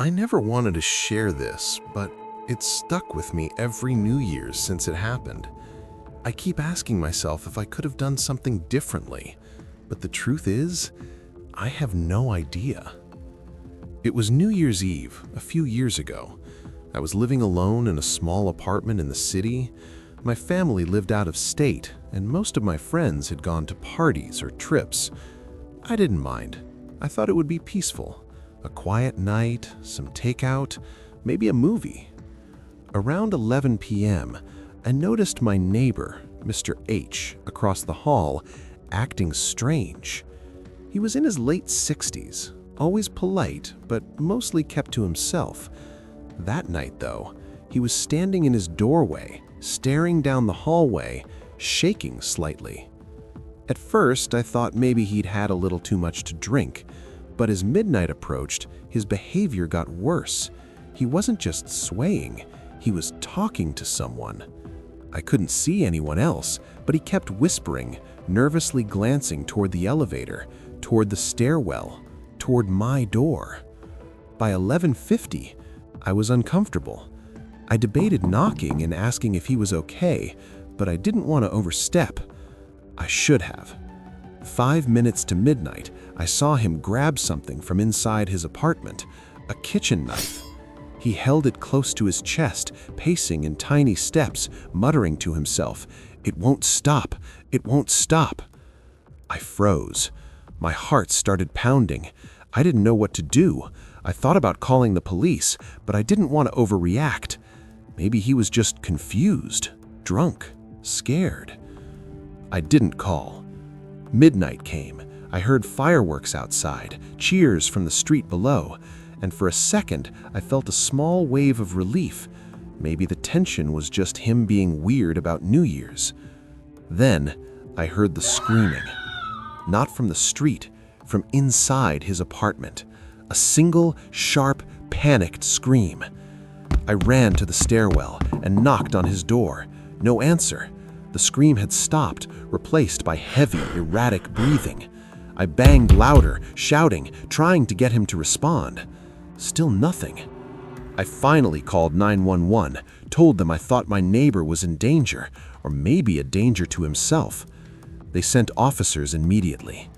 I never wanted to share this, but it's stuck with me every New Year's since it happened. I keep asking myself if I could have done something differently, but the truth is, I have no idea. It was New Year's Eve, a few years ago. I was living alone in a small apartment in the city. My family lived out of state, and most of my friends had gone to parties or trips. I didn't mind. I thought it would be peaceful. A quiet night, some takeout, maybe a movie. Around 11 p.m., I noticed my neighbor, Mr. H, across the hall, acting strange. He was in his late 60s, always polite, but mostly kept to himself. That night, though, he was standing in his doorway, staring down the hallway, shaking slightly. At first, I thought maybe he'd had a little too much to drink, but as midnight approached, his behavior got worse. He wasn't just swaying, he was talking to someone. I couldn't see anyone else, but he kept whispering, nervously glancing toward the elevator, toward the stairwell, toward my door. By 11:50, I was uncomfortable. I debated knocking and asking if he was okay, but I didn't want to overstep. I should have. 5 minutes to midnight, I saw him grab something from inside his apartment, a kitchen knife. He held it close to his chest, pacing in tiny steps, muttering to himself, "It won't stop, it won't stop." I froze. My heart started pounding. I didn't know what to do. I thought about calling the police, but I didn't want to overreact. Maybe he was just confused, drunk, scared. I didn't call. Midnight came. I heard fireworks outside, cheers from the street below, and for a second I felt a small wave of relief. Maybe the tension was just him being weird about New Year's. Then I heard the screaming. Not from the street, from inside his apartment. A single, sharp, panicked scream. I ran to the stairwell and knocked on his door. No answer. The scream had stopped, replaced by heavy, erratic breathing. I banged louder, shouting, trying to get him to respond. Still nothing. I finally called 911, told them I thought my neighbor was in danger, or maybe a danger to himself. They sent officers immediately.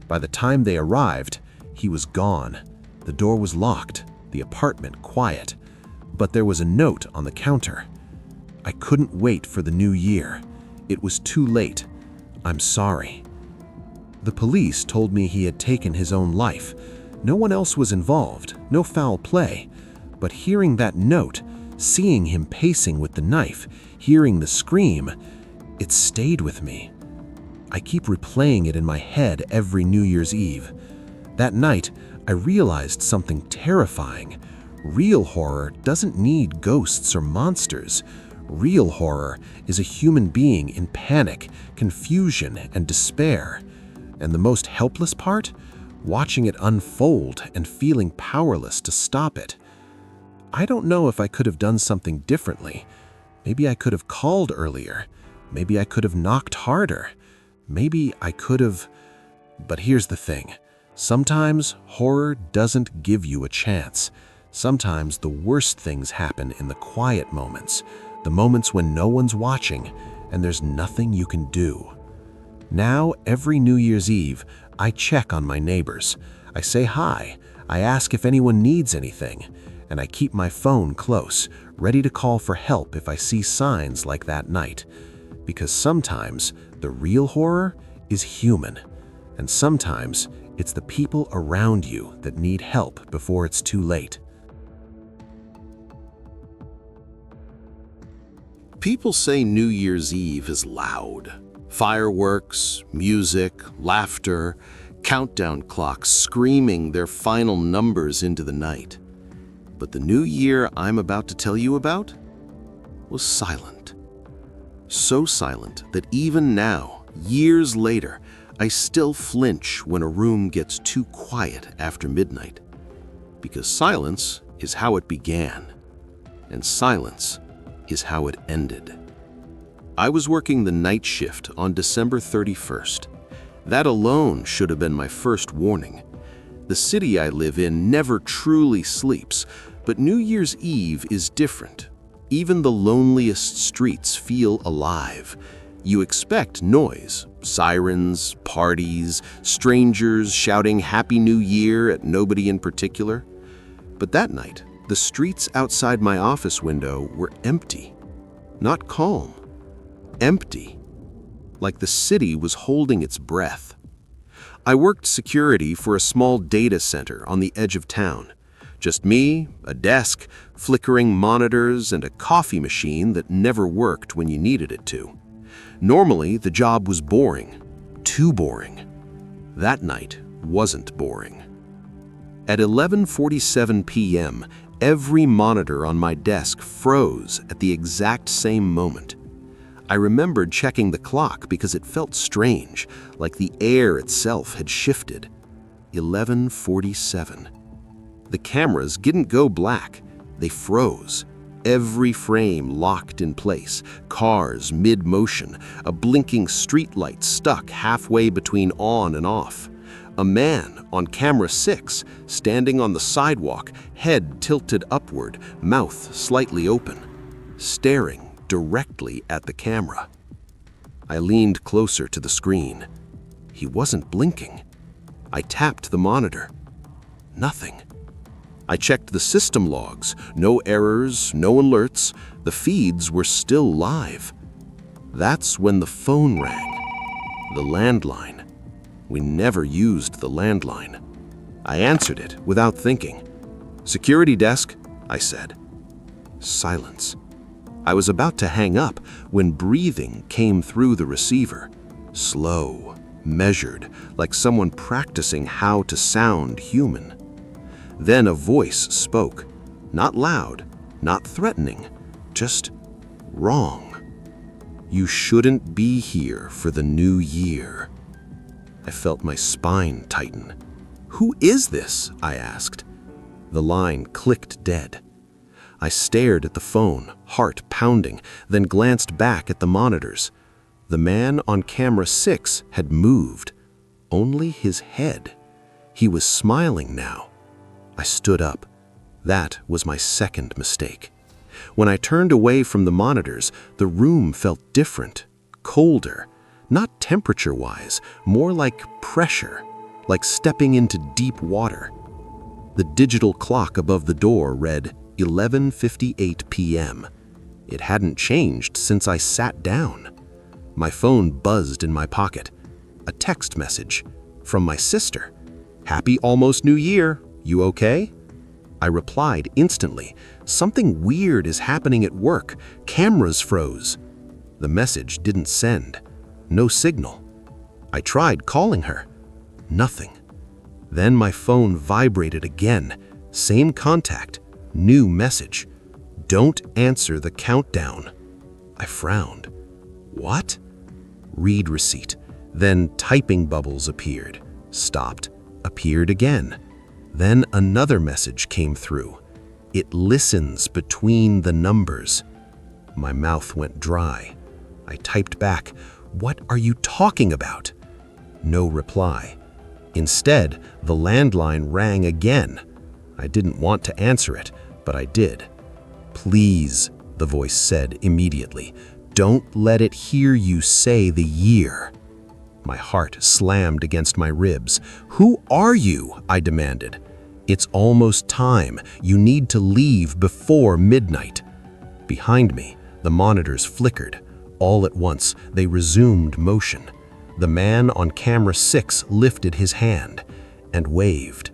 By the time they arrived, he was gone. The door was locked, the apartment quiet, but there was a note on the counter. I couldn't wait for the new year. It was too late. I'm sorry. The police told me he had taken his own life. No one else was involved, no foul play. But hearing that note, seeing him pacing with the knife, hearing the scream, it stayed with me. I keep replaying it in my head every New Year's Eve. That night, I realized something terrifying. Real horror doesn't need ghosts or monsters. Real horror is a human being in panic, confusion, and despair. And the most helpless part? Watching it unfold and feeling powerless to stop it. I don't know if I could have done something differently. Maybe I could have called earlier. Maybe I could have knocked harder. Maybe I could have... But here's the thing. Sometimes horror doesn't give you a chance. Sometimes the worst things happen in the quiet moments, the moments when no one's watching and there's nothing you can do. Now, every New Year's Eve, I check on my neighbors. I say hi, I ask if anyone needs anything, and I keep my phone close, ready to call for help if I see signs like that night. Because sometimes the real horror is human, and sometimes it's the people around you that need help before it's too late. People say New Year's Eve is loud. Fireworks, music, laughter, countdown clocks screaming their final numbers into the night. But the new year I'm about to tell you about was silent. So silent that even now, years later, I still flinch when a room gets too quiet after midnight. Because silence is how it began, and silence is how it ended. I was working the night shift on December 31st. That alone should have been my first warning. The city I live in never truly sleeps, but New Year's Eve is different. Even the loneliest streets feel alive. You expect noise, sirens, parties, strangers shouting Happy New Year at nobody in particular. But that night, the streets outside my office window were empty. Not calm, empty. Like the city was holding its breath. I worked security for a small data center on the edge of town. Just me, a desk, flickering monitors, and a coffee machine that never worked when you needed it to. Normally, the job was boring. Too boring. That night wasn't boring. At 11:47 p.m., every monitor on my desk froze at the exact same moment. I remembered checking the clock because it felt strange, like the air itself had shifted. 11:47. The cameras didn't go black, they froze. Every frame locked in place, cars mid-motion, a blinking streetlight stuck halfway between on and off. A man on camera 6, standing on the sidewalk, head tilted upward, mouth slightly open, staring directly at the camera. I leaned closer to the screen. He wasn't blinking. I tapped the monitor. Nothing. I checked the system logs. No errors, no alerts. The feeds were still live. That's when the phone rang. The landline. We never used the landline. I answered it without thinking. "Security desk," I said. Silence. I was about to hang up when breathing came through the receiver. Slow, measured, like someone practicing how to sound human. Then a voice spoke. Not loud, not threatening, just wrong. "You shouldn't be here for the new year." I felt my spine tighten. "Who is this?" I asked. The line clicked dead. I stared at the phone, heart pounding, then glanced back at the monitors. The man on camera 6 had moved. Only his head. He was smiling now. I stood up. That was my second mistake. When I turned away from the monitors, the room felt different, colder. Not temperature-wise, more like pressure, like stepping into deep water. The digital clock above the door read 11:58 p.m. It hadn't changed since I sat down. My phone buzzed in my pocket. A text message from my sister. "Happy almost New Year. You okay?" I replied instantly. "Something weird is happening at work. Cameras froze." The message didn't send. No signal. I tried calling her. Nothing. Then my phone vibrated again. Same contact. New message. "Don't answer the countdown." I frowned. What? Read receipt. Then typing bubbles appeared. Stopped. Appeared again. Then another message came through. "It listens between the numbers." My mouth went dry. I typed back, "What are you talking about?" No reply. Instead, the landline rang again. I didn't want to answer it, but I did. "Please," the voice said immediately, "don't let it hear you say the year." My heart slammed against my ribs. "Who are you?" I demanded. "It's almost time. You need to leave before midnight." Behind me, the monitors flickered. All at once, they resumed motion. The man on camera 6 lifted his hand and waved.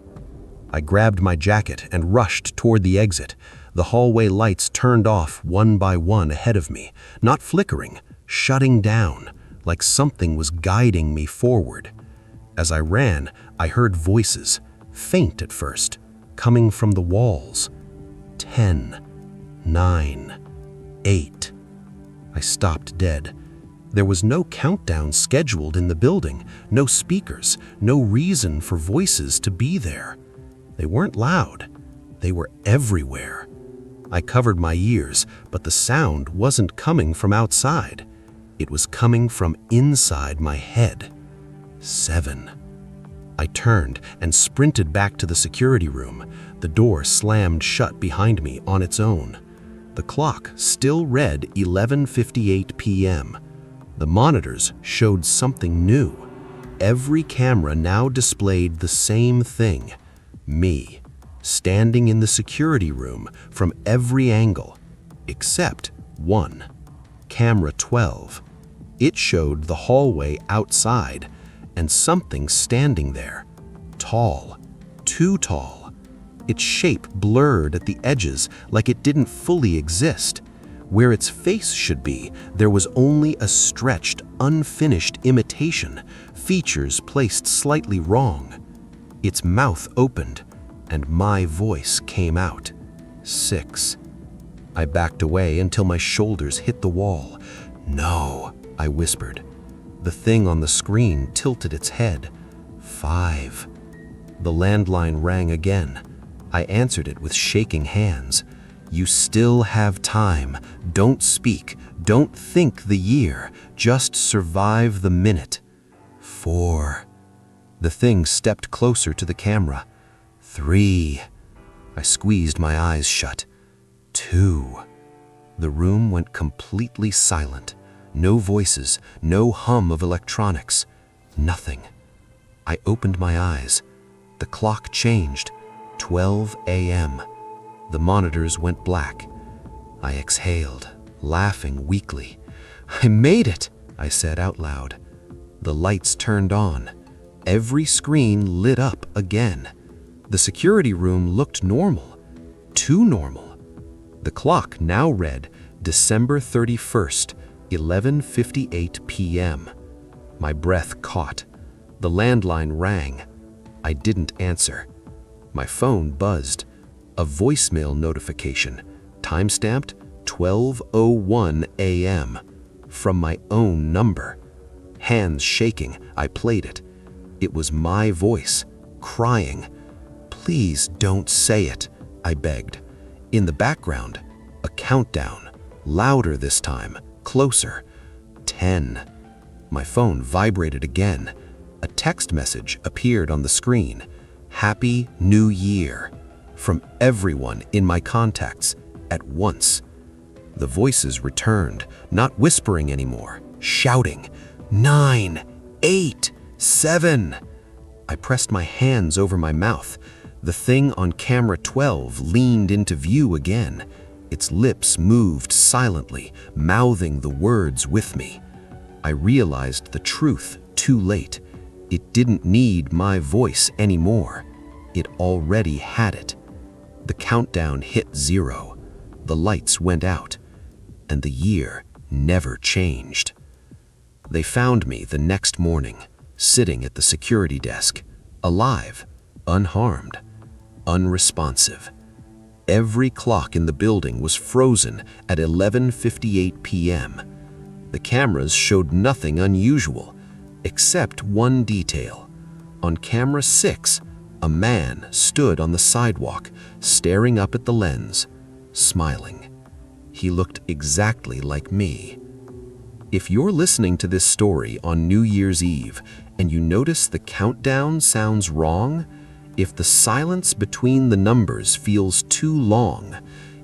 I grabbed my jacket and rushed toward the exit. The hallway lights turned off one by one ahead of me, not flickering, shutting down, like something was guiding me forward. As I ran, I heard voices, faint at first, coming from the walls. 10, 9, 8. I stopped dead. There was no countdown scheduled in the building, no speakers, no reason for voices to be there. They weren't loud. They were everywhere. I covered my ears, but the sound wasn't coming from outside. It was coming from inside my head. 7, I turned and sprinted back to the security room. The door slammed shut behind me on its own. The clock still read 11:58 p.m. The monitors showed something new. Every camera now displayed the same thing: me, standing in the security room from every angle, except one. Camera 12. It showed the hallway outside and something standing there, tall, too tall. Its shape blurred at the edges like it didn't fully exist. Where its face should be, there was only a stretched, unfinished imitation, features placed slightly wrong. Its mouth opened, and my voice came out. 6. I backed away until my shoulders hit the wall. "No," I whispered. The thing on the screen tilted its head. 5. The landline rang again. I answered it with shaking hands. "You still have time. Don't speak. Don't think the year. Just survive the minute." 4. The thing stepped closer to the camera. 3. I squeezed my eyes shut. 2. The room went completely silent. No voices, no hum of electronics. Nothing. I opened my eyes. The clock changed. 12 a.m. The monitors went black. I exhaled, laughing weakly. "I made it," I said out loud. The lights turned on. Every screen lit up again. The security room looked normal. Too normal. The clock now read December 31st, 11:58 p.m. My breath caught. The landline rang. I didn't answer. My phone buzzed. A voicemail notification, timestamped 12:01 a.m. from my own number. Hands shaking, I played it. It was my voice, crying. "Please don't say it," I begged. In the background, a countdown, louder this time, closer. 10. My phone vibrated again. A text message appeared on the screen. "Happy New Year," from everyone in my contacts at once. The voices returned, not whispering anymore, shouting, 9, 8, 7. I pressed my hands over my mouth. The thing on camera 12 leaned into view again. Its lips moved silently, mouthing the words with me. I realized the truth too late. It didn't need my voice anymore. It already had it. The countdown hit 0. The lights went out, and the year never changed. They found me the next morning, sitting at the security desk, alive, unharmed, unresponsive. Every clock in the building was frozen at 11:58 p.m. The cameras showed nothing unusual, except one detail. On camera 6, a man stood on the sidewalk, staring up at the lens, smiling. He looked exactly like me. If you're listening to this story on New Year's Eve and you notice the countdown sounds wrong, if the silence between the numbers feels too long,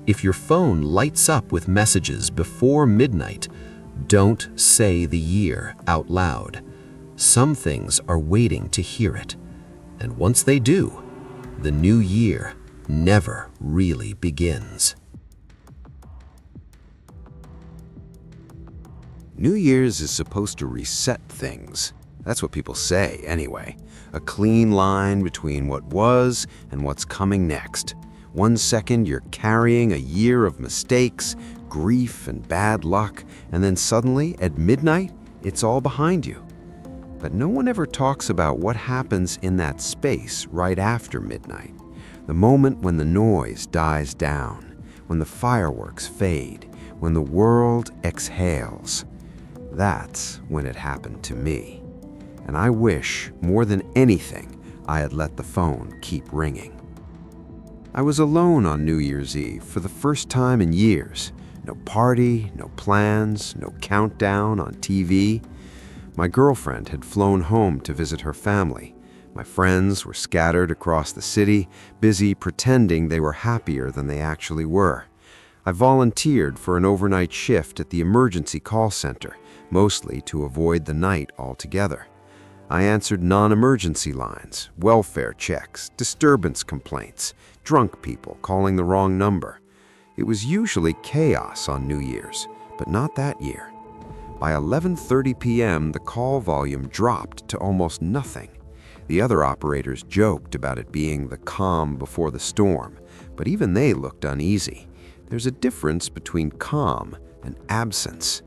if your phone lights up with messages before midnight, don't say the year out loud. Some things are waiting to hear it. And once they do, the new year never really begins. New Year's is supposed to reset things. That's what people say, anyway. A clean line between what was and what's coming next. 1 second you're carrying a year of mistakes, grief, and bad luck, and then suddenly, at midnight, it's all behind you. But no one ever talks about what happens in that space right after midnight. The moment when the noise dies down, when the fireworks fade, when the world exhales. That's when it happened to me. And I wish, more than anything, I had let the phone keep ringing. I was alone on New Year's Eve for the first time in years. No party, no plans, no countdown on TV. My girlfriend had flown home to visit her family, My friends were scattered across the city, busy pretending they were happier than they actually were. I volunteered for an overnight shift at the emergency call center, mostly to avoid the night altogether. I answered non-emergency lines, welfare checks, disturbance complaints, drunk people calling the wrong number. It was usually chaos on New Year's, but not that year. By 11:30 p.m., the call volume dropped to almost nothing. The other operators joked about it being the calm before the storm, but even they looked uneasy. There's a difference between calm and absence.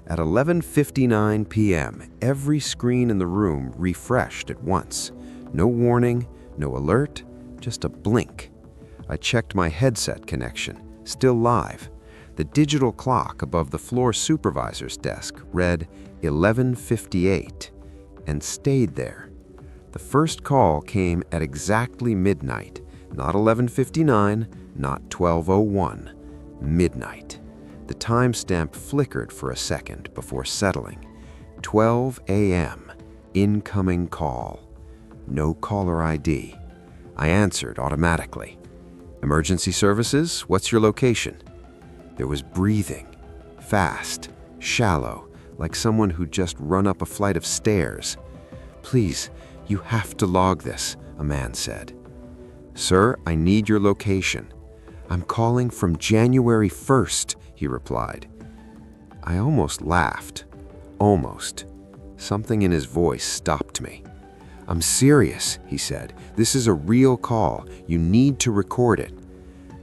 At 11:59 p.m., every screen in the room refreshed at once. No warning, no alert, just a blink. I checked my headset connection, still live. The digital clock above the floor supervisor's desk read 11:58 and stayed there. The first call came at exactly midnight, not 11:59, not 12:01, midnight. The timestamp flickered for a second before settling. 12 a.m., incoming call. No caller ID. I answered automatically. Emergency services, what's your location? There was breathing, fast, shallow, like someone who'd just run up a flight of stairs. Please, you have to log this, a man said. Sir, I need your location. I'm calling from January 1st, he replied. I almost laughed. Almost. Something in his voice stopped me. I'm serious, he said. This is a real call. You need to record it.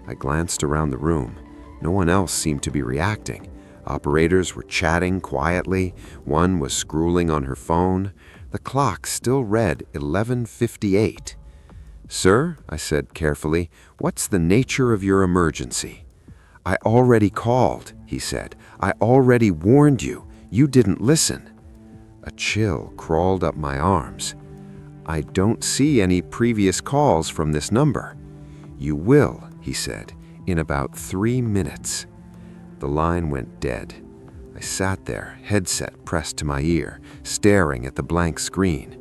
I glanced around the room. No one else seemed to be reacting. Operators were chatting quietly. One was scrolling on her phone. The clock still read 11:58. Sir, I said carefully, what's the nature of your emergency? I already called, he said. I already warned you. You didn't listen. A chill crawled up my arms. I don't see any previous calls from this number. You will, he said, in about 3 minutes. The line went dead. I sat there, headset pressed to my ear, staring at the blank screen.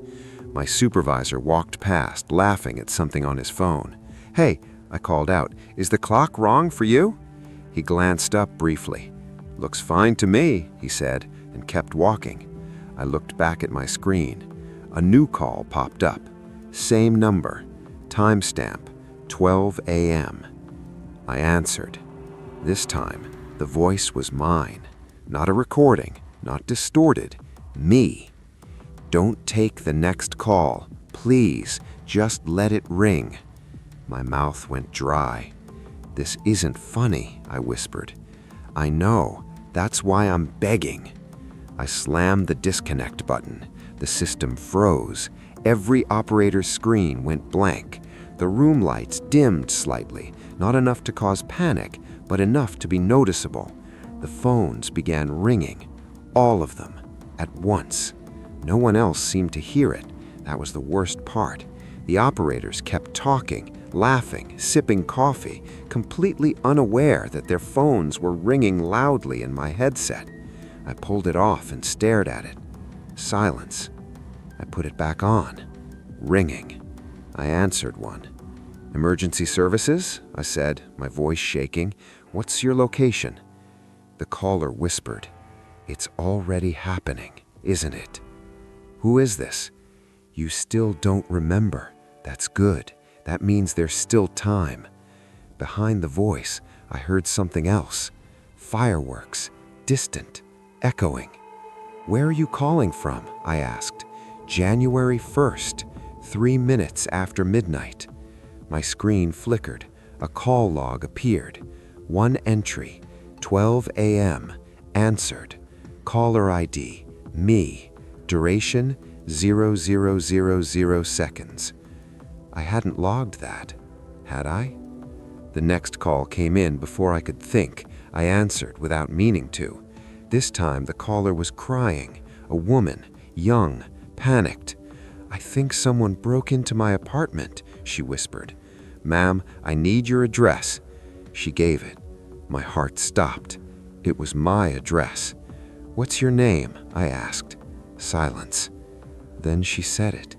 My supervisor walked past, laughing at something on his phone. Hey, I called out, is the clock wrong for you? He glanced up briefly. Looks fine to me, he said, and kept walking. I looked back at my screen. A new call popped up. Same number. Timestamp, 12 a.m. I answered. This time, the voice was mine. Not a recording, not distorted. Me. Don't take the next call. Please, just let it ring. My mouth went dry. This isn't funny, I whispered. I know. That's why I'm begging. I slammed the disconnect button. The system froze. Every operator's screen went blank. The room lights dimmed slightly, not enough to cause panic, but enough to be noticeable. The phones began ringing, all of them, at once. No one else seemed to hear it. That was the worst part. The operators kept talking, laughing, sipping coffee, completely unaware that their phones were ringing loudly in my headset. I pulled it off and stared at it. Silence. I put it back on. Ringing. I answered one. Emergency services? I said, my voice shaking. What's your location? The caller whispered. It's already happening, isn't it? Who is this? You still don't remember. That's good. That means there's still time. Behind the voice, I heard something else. Fireworks. Distant. Echoing. Where are you calling from? I asked. January 1st, 3 minutes after midnight. My screen flickered. A call log appeared. One entry. 12 a.m. Answered. Caller ID. Me. Duration 0000 seconds. I hadn't logged that, had I? The next call came in before I could think. I answered without meaning to. This time the caller was crying. A woman, young, panicked. I think someone broke into my apartment, she whispered. Ma'am, I need your address. She gave it. My heart stopped. It was my address. What's your name? I asked. Silence. Then she said it.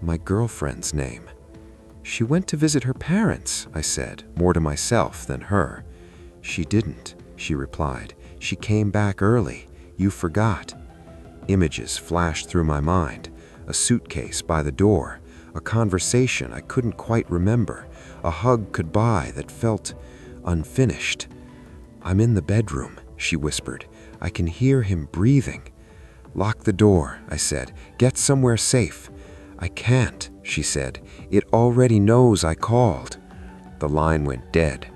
My girlfriend's name. She went to visit her parents, I said, more to myself than her. She didn't, she replied. She came back early. You forgot. Images flashed through my mind. A suitcase by the door. A conversation I couldn't quite remember. A hug goodbye that felt unfinished. I'm in the bedroom, she whispered. I can hear him breathing. Lock the door, I said. Get somewhere safe. I can't, she said. It already knows I called. The line went dead.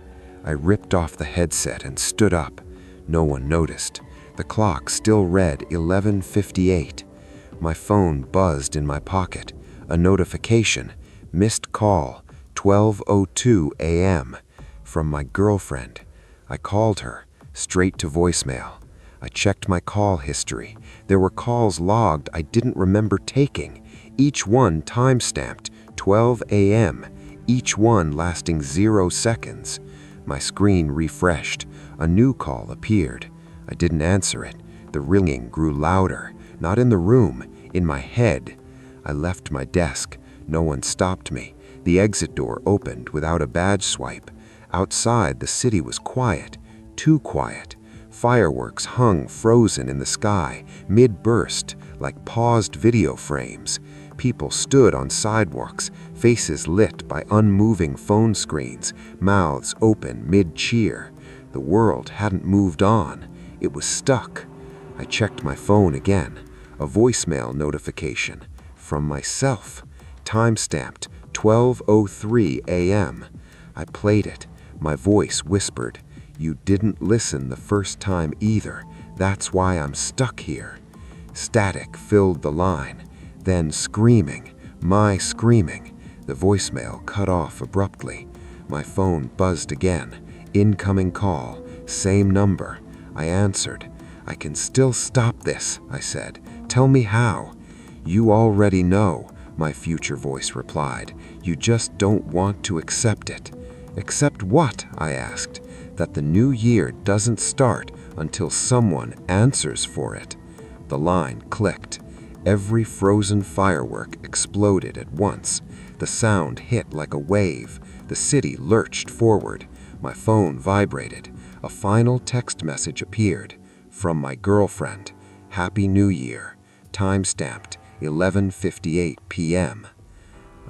I ripped off the headset and stood up. No one noticed. The clock still read 11:58. My phone buzzed in my pocket. A notification. Missed call. 12:02 a.m. From my girlfriend. I called her. Straight to voicemail. I checked my call history. There were calls logged I didn't remember taking. Each one time-stamped 12 a.m., each one lasting 0 seconds. My screen refreshed. A new call appeared. I didn't answer it. The ringing grew louder, not in the room, in my head. I left my desk. No one stopped me. The exit door opened without a badge swipe. Outside, the city was quiet, too quiet. Fireworks hung frozen in the sky, mid-burst, like paused video frames. People stood on sidewalks, faces lit by unmoving phone screens, mouths open mid-cheer. The world hadn't moved on. It was stuck. I checked my phone again. A voicemail notification. From myself. Time-stamped 12:03 a.m. I played it. My voice whispered, "You didn't listen the first time either. That's why I'm stuck here." Static filled the line. Then screaming, my screaming. The voicemail cut off abruptly. My phone buzzed again. Incoming call. Same number. I answered. "I can still stop this," I said. "Tell me how." "You already know," my future voice replied. "You just don't want to accept it." "Accept what?" I asked. "That the new year doesn't start until someone answers for it." The line clicked. Every frozen firework exploded at once. The sound hit like a wave. The city lurched forward. My phone vibrated. A final text message appeared. From my girlfriend. "Happy New Year." Time-stamped 11:58 p.m.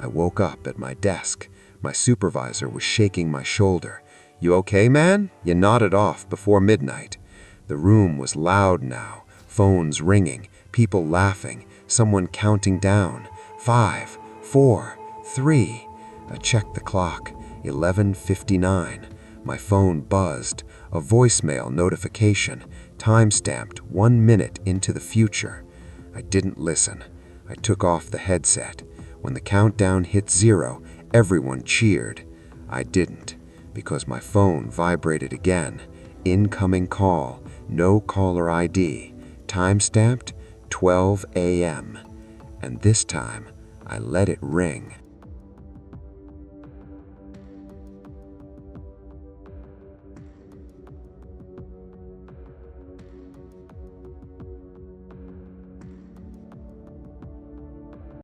I woke up at my desk. My supervisor was shaking my shoulder. "You okay, man?" You nodded off before midnight. The room was loud now. Phones ringing. People laughing. Someone counting down. 5, 4, 3. I checked the clock. 11:59. My phone buzzed. A voicemail notification. Time-stamped 1 minute into the future. I didn't listen. I took off the headset. When the countdown hit 0, everyone cheered. I didn't, because my phone vibrated again. Incoming call. No caller ID. Time-stamped 12 a.m. And this time, I let it ring.